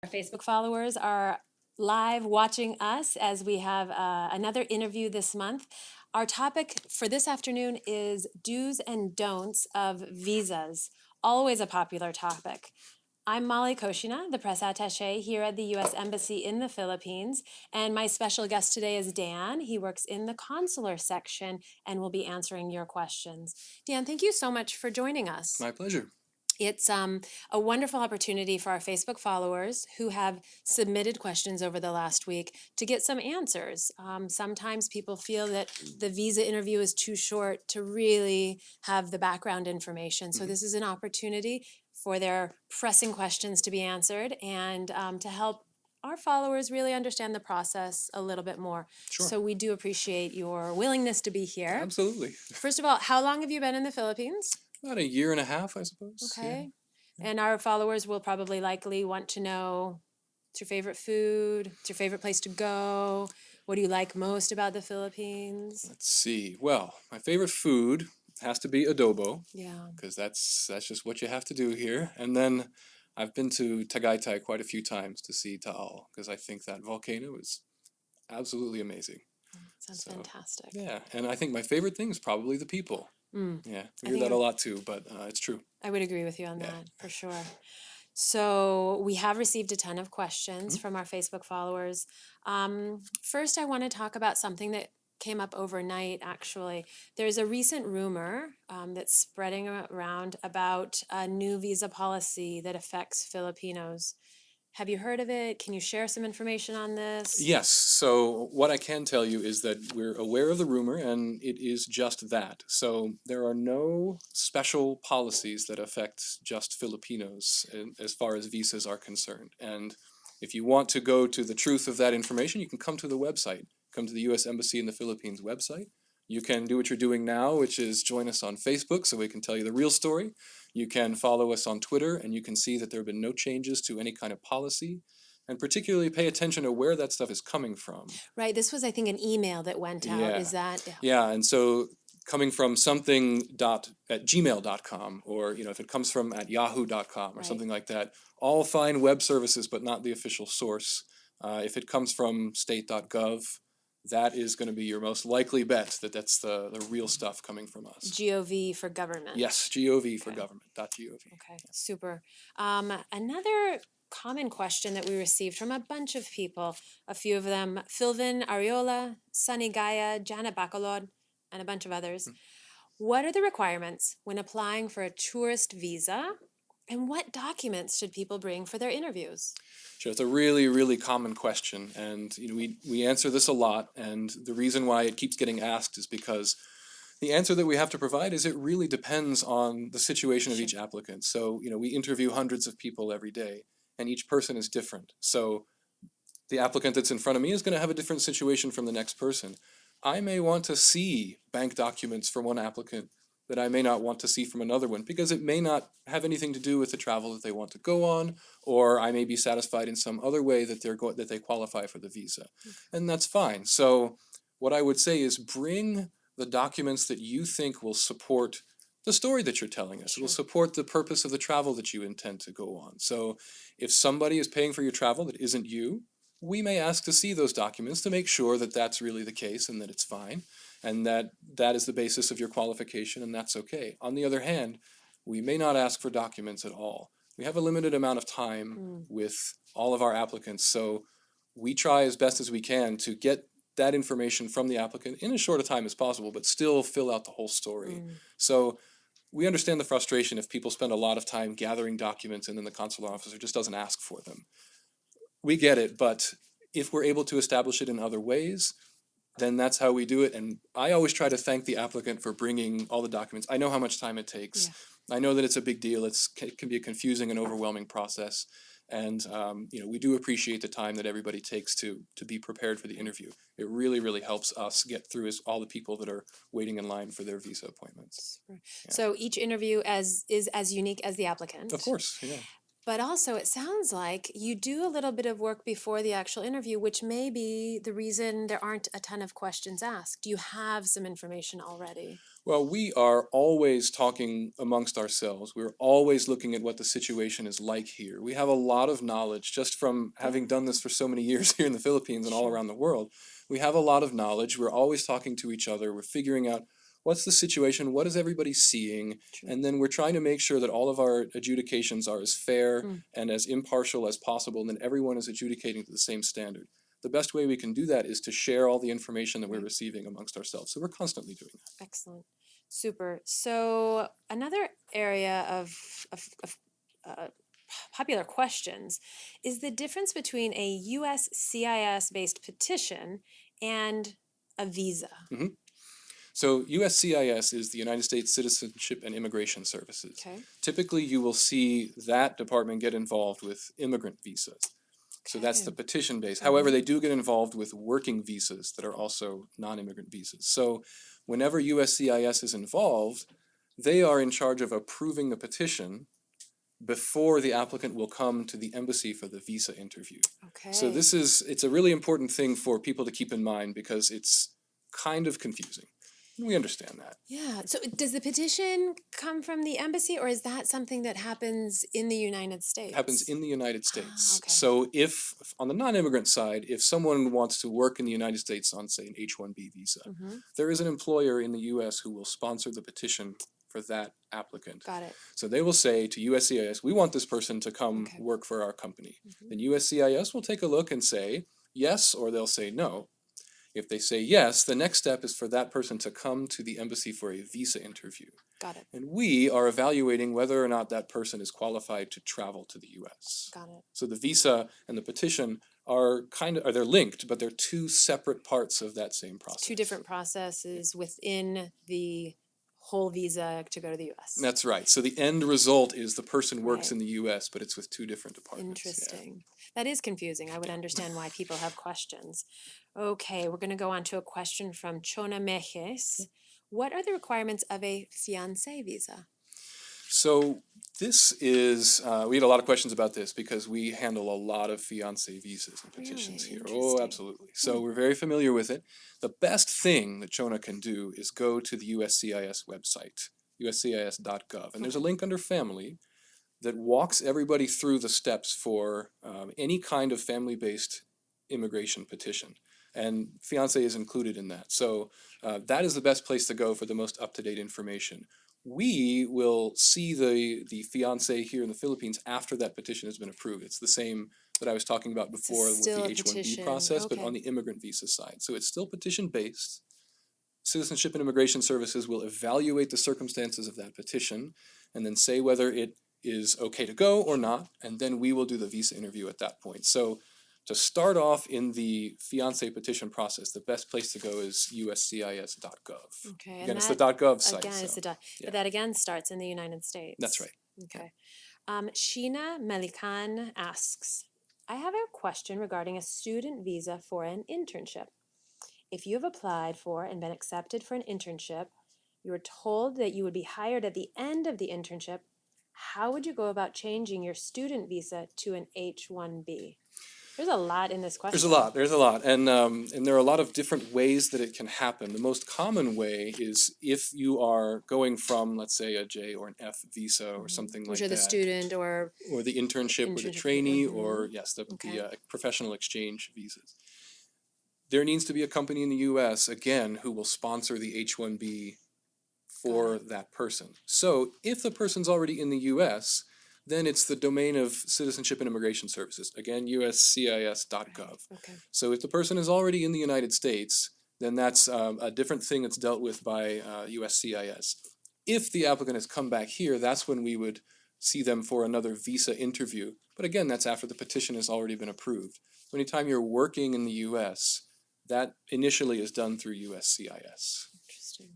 Facebook followers are live watching us as we have another interview this month. Our topic for this afternoon is do's and don'ts of visas, always a popular topic. I'm Molly Koshina, the press attaché here at the U.S. Embassy in the Philippines, and my special guest today is Dan. He works in the consular section and will be answering your questions. Dan, thank you so much for joining us. My pleasure. It's a wonderful opportunity for our Facebook followers who have submitted questions over the last week to get some answers. Sometimes people feel that the visa interview is too short to really have the background information. So this is an opportunity for their pressing questions to be answered and to help our followers really understand the process a little bit more. Sure. So we do appreciate your willingness to be here. Absolutely. First of all, how long have you been in the Philippines? About a year and a half, I suppose. Okay. And our followers will probably likely want to know, what's your favorite food? What's your favorite place to go? What do you like most about the Philippines? Let's see. Well, my favorite food has to be adobo, Yeah. because that's just what you have to do here. And then I've been to Tagaytay quite a few times to see Taal, because I think that volcano is absolutely amazing. Sounds So, fantastic. Yeah, and I think my favorite thing is probably the people. Yeah, we hear that a lot too, but it's true. I would agree with you on Yeah. that, for sure. So we have received a ton of questions from our Facebook followers. First, I want to talk about something that came up overnight, actually. There's a recent rumor that's spreading around about a new visa policy that affects Filipinos. Have you heard of it? Can you share some information on this? Yes, so what I can tell you is that we're aware of the rumor and it is just that. So there are no special policies that affect just Filipinos as far as visas are concerned. And if you want to go to the truth of that information, you can come to the website. Come to the U.S. Embassy in the Philippines website. You can do what you're doing now, which is join us on Facebook so we can tell you the real story. You can follow us on Twitter, and you can see that there have been no changes to any kind of policy. And particularly pay attention to where that stuff is coming from. Right, this was, I think, an email that went out. Yeah. Is that? Yeah, and so coming from something at gmail.com, or if it comes from at yahoo.com or Right. something like that, all fine web services, but not the official source. If it comes from state.gov, that is going to be your most likely bet that that's the real stuff coming from us. GOV for government. Yes, GOV for government.gov. Okay, super. Another common question that we received from a bunch of people, a few of them, Philvin Ariola, Sunny Gaya, Janet Bacolod, and a bunch of others. What are the requirements when applying for a tourist visa? And what documents should people bring for their interviews? Sure, it's a really, really common question, and we answer this a lot, and the reason why it keeps getting asked is because the answer that we have to provide is it really depends on the situation of each applicant. So, we interview hundreds of people every day, and each person is different. So the applicant that's in front of me is going to have a different situation from the next person. I may want to see bank documents from one applicant that I may not want to see from another one because it may not have anything to do with the travel that they want to go on, or I may be satisfied in some other way that that they qualify for the visa. And that's fine. So what I would say is bring the documents that you think will support the story that you're telling us. It will support the purpose of the travel that you intend to go on. So if somebody is paying for your travel that isn't you, we may ask to see those documents to make sure that that's really the case and that it's fine and that that is the basis of your qualification and that's okay. On the other hand, we may not ask for documents at all. We have a limited amount of time with all of our applicants, so we try as best as we can to get that information from the applicant in as short a time as possible, but still fill out the whole story. So we understand the frustration if people spend a lot of time gathering documents and then the consular officer just doesn't ask for them. We get it, but if we're able to establish it in other ways, then that's how we do it. And I always try to thank the applicant for bringing all the documents. I know how much time it takes. I know that it's a big deal. It can be a confusing and overwhelming process. And we do appreciate the time that everybody takes to be prepared for the interview. It really, really helps us get through all the people that are waiting in line for their visa appointments. Yeah. So each interview is as unique as the applicant. Of course, yeah. But also, it sounds like you do a little bit of work before the actual interview, which may be the reason there aren't a ton of questions asked. Do you have some information already? Well, we are always talking amongst ourselves. We're always looking at what the situation is like here. We have a lot of knowledge just from having done this for so many years here in the Philippines and all Sure. around the world. We have a lot of knowledge. We're always talking to each other. We're figuring out what's the situation, what is everybody seeing, True. and then we're trying to make sure that all of our adjudications are as fair Mm. and as impartial as possible, and that everyone is adjudicating to the same standard. The best way we can do that is to share all the information that we're Right. receiving amongst ourselves. So we're constantly doing that. Excellent. Super. So another area of popular questions is the difference between a US CIS based petition and a visa. So USCIS is the United States Citizenship and Immigration Services. Okay. Typically, you will see that department get involved with immigrant visas. So that's the Okay. petition base. However, they do get involved with working visas that are also non-immigrant visas. So whenever USCIS is involved, they are in charge of approving the petition before the applicant will come to the embassy for the visa interview. Okay. So it's a really important thing for people to keep in mind because it's kind of confusing. We understand that. Yeah. So does the petition come from the embassy, or is that something that happens in the United States? Happens in the United States. Okay. So if, on the non-immigrant side, if someone wants to work in the United States on, say, an H-1B visa, Mhm. there is an employer in the U.S. who will sponsor the petition for that applicant. Got it. So they will say to USCIS, we want this person to come Okay. work for our company. Mhm. Then USCIS will take a look and say yes, or they'll say no. If they say yes, the next step is for that person to come to the embassy for a visa interview. Got it. And we are evaluating whether or not that person is qualified to travel to the US. Got it. So the visa and the petition are they're linked, but they're two separate parts of that same process. Two different processes within the whole visa to go to the US. That's right. So the end result is the person works Right. in the US, but it's with two different departments. Yeah. Interesting. That is confusing. I would understand why people have questions. Okay, we're going to go on to a question from Chona Mejes. What are the requirements of a fiancé visa? So this is, we had a lot of questions about this because we handle a lot of fiancé visas and petitions Really? here. Oh, Interesting. absolutely. So we're very familiar with it. The best thing that Chona can do is go to the USCIS website, uscis.gov. And there's a Okay. link under family that walks everybody through the steps for any kind of family-based immigration petition. And fiancé is included in that. So that is the best place to go for the most up-to-date information. We will see the fiancé here in the Philippines after that petition has been approved. It's the same that I was talking about before with still the a H-1B petition, process, but okay. on the immigrant visa side. So it's still petition-based. Citizenship and Immigration Services will evaluate the circumstances of that petition and then say whether it is okay to go or not, and then we will do the visa interview at that point. So to start off in the fiancé petition process, the best place to go is uscis.gov. Okay. Again, it's the .gov site. Again, it's so, the yeah. But that again starts in the United States. That's right. Okay. Sheena Melikan asks, I have a question regarding a student visa for an internship. If you have applied for and been accepted for an internship, you were told that you would be hired at the end of the internship. How would you go about changing your student visa to an H-1B? There's a lot in this question. There's a lot. And there are a lot of different ways that it can happen. The most common way is if you are going from, let's say, a J or an F visa or something like Which that. are the student or the internship or the Internship, trainee, mhm. or yes, Okay. the professional exchange visas. There needs to be a company in the U.S. again who will sponsor the H-1B for that person. So if the person's already in the U.S., then it's the domain of Citizenship and Immigration Services. Again, uscis.gov. Okay. So if the person is already in the United States, then that's a different thing that's dealt with by USCIS. If the applicant has come back here, that's when we would see them for another visa interview. But again, that's after the petition has already been approved. So anytime you're working in the U.S., that initially is done through USCIS. Interesting.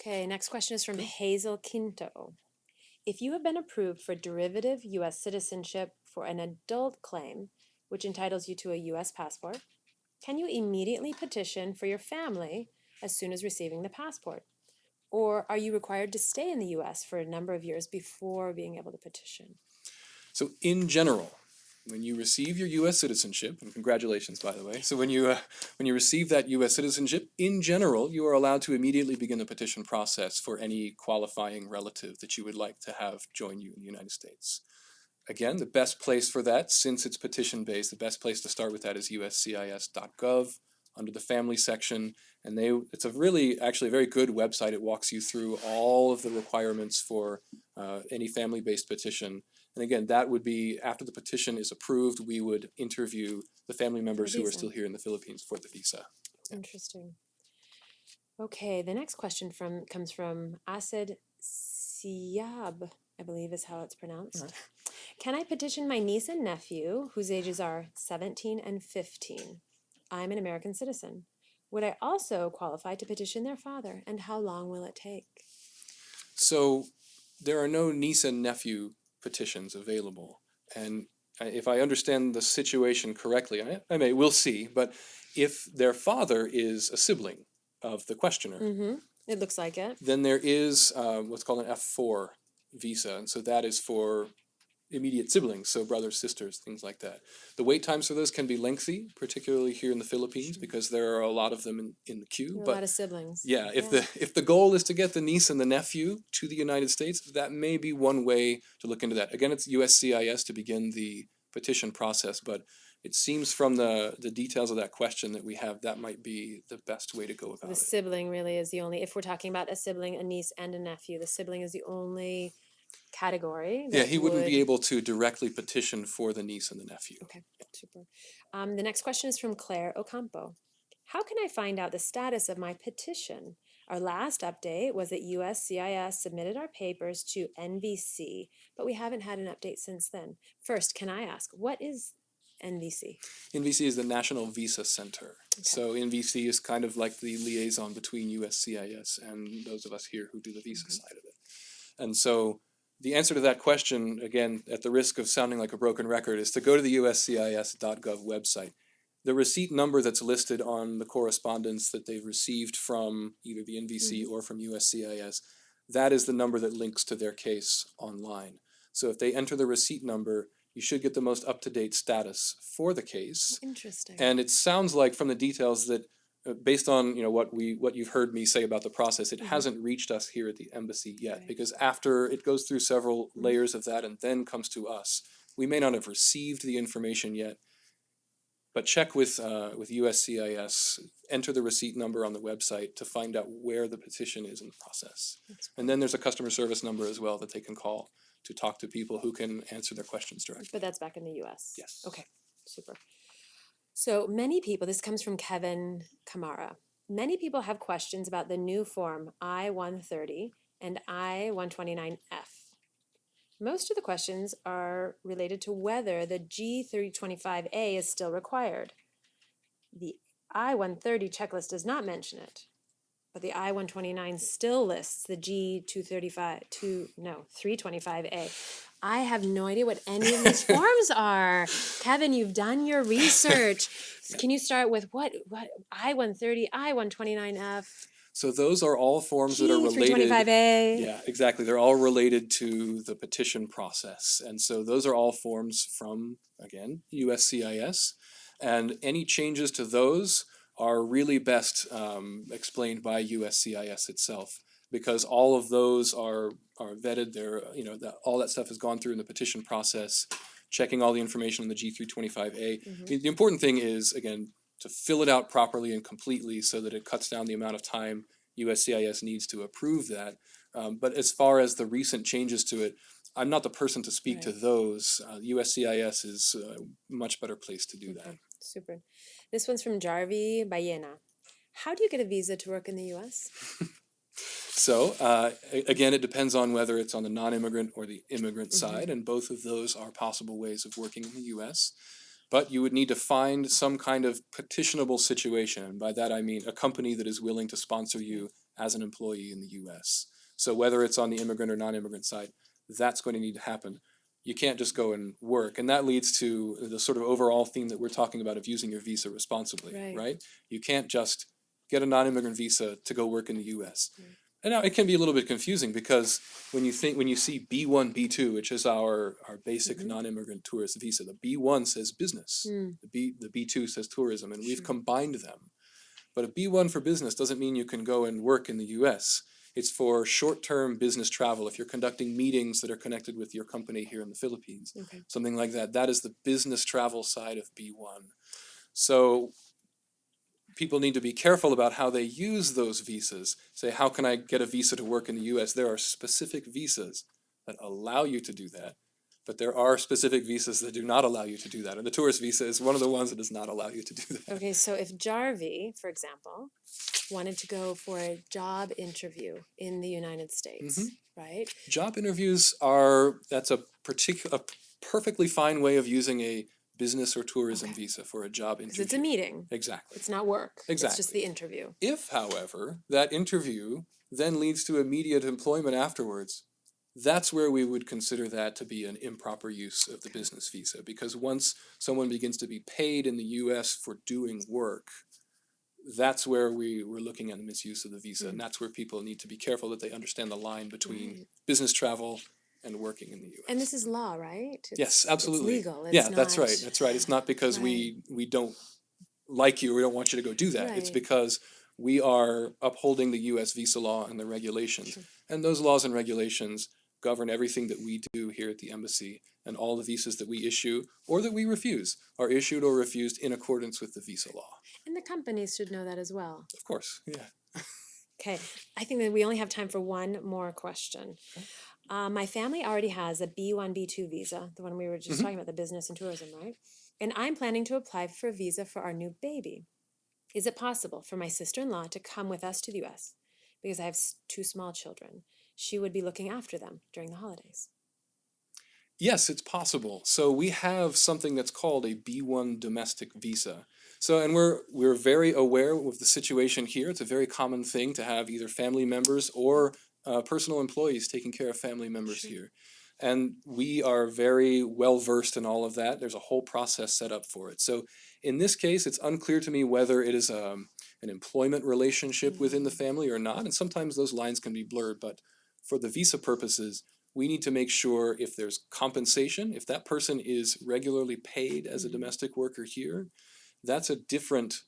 Okay, next question is from Hazel Quinto. If you have been approved for derivative U.S. citizenship for an adult claim, which entitles you to a U.S. passport, can you immediately petition for your family as soon as receiving the passport? Or are you required to stay in the U.S. for a number of years before being able to petition? So in general, when you receive your U.S. citizenship, and congratulations, by the way. So when you receive that U.S. citizenship, in general, you are allowed to immediately begin the petition process for any qualifying relative that you would like to have join you in the United States. Again, the best place for that, since it's petition-based, the best place to start with that is uscis.gov under the family section. And it's a really, actually a very good website. It walks you through all of the requirements for any family-based petition. And again, that would be, after the petition is approved, we would interview the family members who are still here in the Philippines for the visa. Interesting. Okay, the next question comes from Asad Siab, I believe is how it's pronounced. Right. Can I petition my niece and nephew, whose ages are 17 and 15? I'm an American citizen. Would I also qualify to petition their father, and how long will it take? So there are no niece and nephew petitions available. And if I understand the situation correctly, we'll see, but if their father is a sibling of the questioner, Mm-hmm. It looks like it. then there is what's called an F4 visa. And so that is for immediate siblings, so brothers, sisters, things like that. The wait times for those can be lengthy, particularly here in the Philippines, because there are a lot of them in the queue. There are but a lot of siblings. yeah, if the goal is to get the niece and the nephew to the United States, that may be one way to look into that. Again, it's USCIS to begin the petition process, but it seems from the details of that question that might be the best way to go about The it. sibling really is the only, if we're talking about a sibling, a niece, and a nephew, the sibling is the only category. Yeah, he wouldn't be able to directly petition for the niece and the nephew. Okay, super. The next question is from Claire Ocampo. How can I find out the status of my petition? Our last update was that USCIS submitted our papers to NVC, but we haven't had an update since then. First, can I ask, what is NVC? NVC is the National Visa Center. Okay. So NVC is kind of like the liaison between USCIS and those of us here who do the visa side of it. And so the answer to that question, again, at the risk of sounding like a broken record, is to go to the uscis.gov website. The receipt number that's listed on the correspondence that they've received from either the NVC or from USCIS, that is the number that links to their case online. So if they enter the receipt number, you should get the most up-to-date status for the case. Interesting. And it sounds like from the details that, based on what you've heard me say about the process, it hasn't reached us here at the embassy yet, because after it goes through several layers of that and then comes to us, we may not have received the information yet. But check with USCIS, enter the receipt number on the website to find out where the petition is in the process. And then there's a customer service number as well that they can call to talk to people who can answer their questions directly. But that's back in the US? Yes. Okay, super. So many people, this comes from Kevin Kamara. Many people have questions about the new form I-130 and I-129F. Most of the questions are related to whether the G325A is still required. The I-130 checklist does not mention it, but the I-129 still lists the G325A. I have no idea what any of these forms are. Kevin, you've done your research. Can you start with what I-130, I-129F? So those are all forms that are related. G325A. Yeah, exactly. They're all related to the petition process. And so those are all forms from, again, USCIS. And any changes to those are really best explained by USCIS itself, because all of those are vetted. They're, all that stuff has gone through in the petition process, checking all the information on the G325A. The important thing is, again, to fill it out properly and completely so that it cuts down the amount of time USCIS needs to approve that. But as far as the recent changes to it, I'm not the person to speak to those. USCIS is a much better place to do that. Super. This one's from Jarvi Ballena. How do you get a visa to work in the U.S.? So, again, it depends on whether it's on the non-immigrant or the immigrant side, and both of those are possible ways of working in the U.S. But you would need to find some kind of petitionable situation. And by that I mean a company that is willing to sponsor you as an employee in the U.S. So whether it's on the immigrant or non-immigrant side, that's going to need to happen. You can't just go and work. And that leads to the sort of overall theme that we're talking about of using your visa responsibly, right? You can't just get a non-immigrant visa to go work in the U.S. And now it can be a little bit confusing because when you see B1, B2, which is our basic non-immigrant tourist visa, the B1 says business, the B2 says tourism, and we've combined them. But a B1 for business doesn't mean you can go and work in the US. It's for short-term business travel. If you're conducting meetings that are connected with your company here in the Philippines, something like that, that is the business travel side of B1. So people need to be careful about how they use those visas. Say, how can I get a visa to work in the US? There are specific visas that allow you to do that, but there are specific visas that do not allow you to do that. And the tourist visa is one of the ones that does not allow you to do that. Okay, so if Jarvi, for example, wanted to go for a job interview in the United States, right? Job interviews that's a perfectly fine way of using a business or tourism visa for a job interview. Because it's a meeting. Exactly. It's not work. Exactly. It's just the interview. If, however, that interview then leads to immediate employment afterwards, that's where we would consider that to be an improper use of the business visa. Because once someone begins to be paid in the US for doing work, that's where we're looking at the misuse of the visa. And that's where people need to be careful that they understand the line between business travel and working in the U.S. And this is law, right? Yes, absolutely. It's legal. Yeah, that's right. That's right. It's not because Right. we don't like you or we don't want you to go do that. It's Right. because we are upholding the U.S. visa law and the regulations. Sure. And those laws and regulations govern everything that we do here at the embassy, and all the visas that we issue or that we refuse are issued or refused in accordance with the visa law. And the companies should know that as well. Of course, yeah. Okay, I think that we only have time for one more question. My family already has a B1, B2 visa, the one we were just talking about, the business and tourism, right? And I'm planning to apply for a visa for our new baby. Is it possible for my sister-in-law to come with us to the US? Because I have two small children. She would be looking after them during the holidays. Yes, it's possible. So we have something that's called a B1 domestic visa. So, and we're very aware of the situation here. It's a very common thing to have either family members or personal employees taking care of family members here. And we are very well versed in all of that. There's a whole process set up for it. So in this case, it's unclear to me whether it is an employment relationship within the family or not. And sometimes those lines can be blurred. But for the visa purposes, we need to make sure if there's compensation, if that person is regularly paid as a domestic worker here, that's a different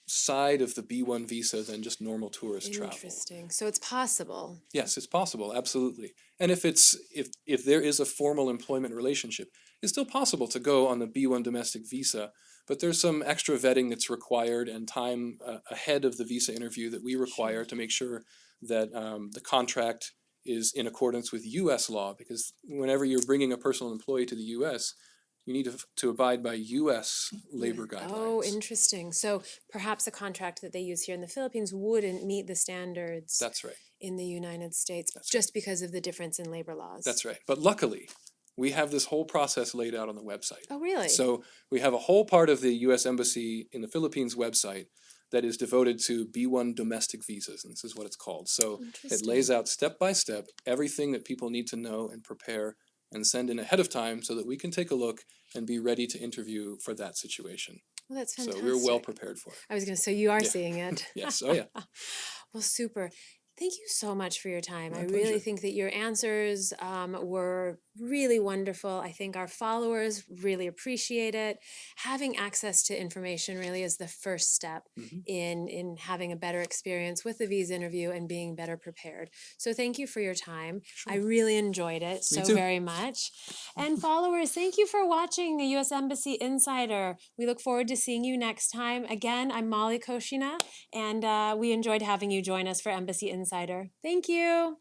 side of the B1 visa than just normal tourist travel. Interesting. So it's possible. Yes, it's possible, absolutely. And if there is a formal employment relationship, it's still possible to go on the B1 domestic visa, but there's some extra vetting that's required and time ahead of the visa interview that we require to make sure that the contract is in accordance with U.S. law, because whenever you're bringing a personal employee to the U.S., you need to abide by U.S. labor guidelines. Oh, interesting. So perhaps a contract that they use here in the Philippines wouldn't meet the standards That's right. in the United States just because of the difference in labor laws. That's right. But luckily, we have this whole process laid out on the website. Oh, really? So we have a whole part of the U.S. Embassy in the Philippines website that is devoted to B1 domestic visas, and this is what it's called. So it lays out step by step everything that people need to know and prepare and send in ahead of time so that we can take a look and be ready to interview for that situation. Well, that's fantastic. So we're well prepared for it. I was going to say, you are seeing it. Yes, oh yeah. Well, super. Thank you so much for your time. My I pleasure. really think that your answers were really wonderful. I think our followers really appreciate it. Having access to information really is the first step in having a better experience with the visa interview and being better prepared. So thank you for your time. I really enjoyed it so too. very much. And followers, thank you for watching the U.S. Embassy Insider. We look forward to seeing you next time. Again, I'm Molly Koshina, and we enjoyed having you join us for Embassy Insider. Thank you.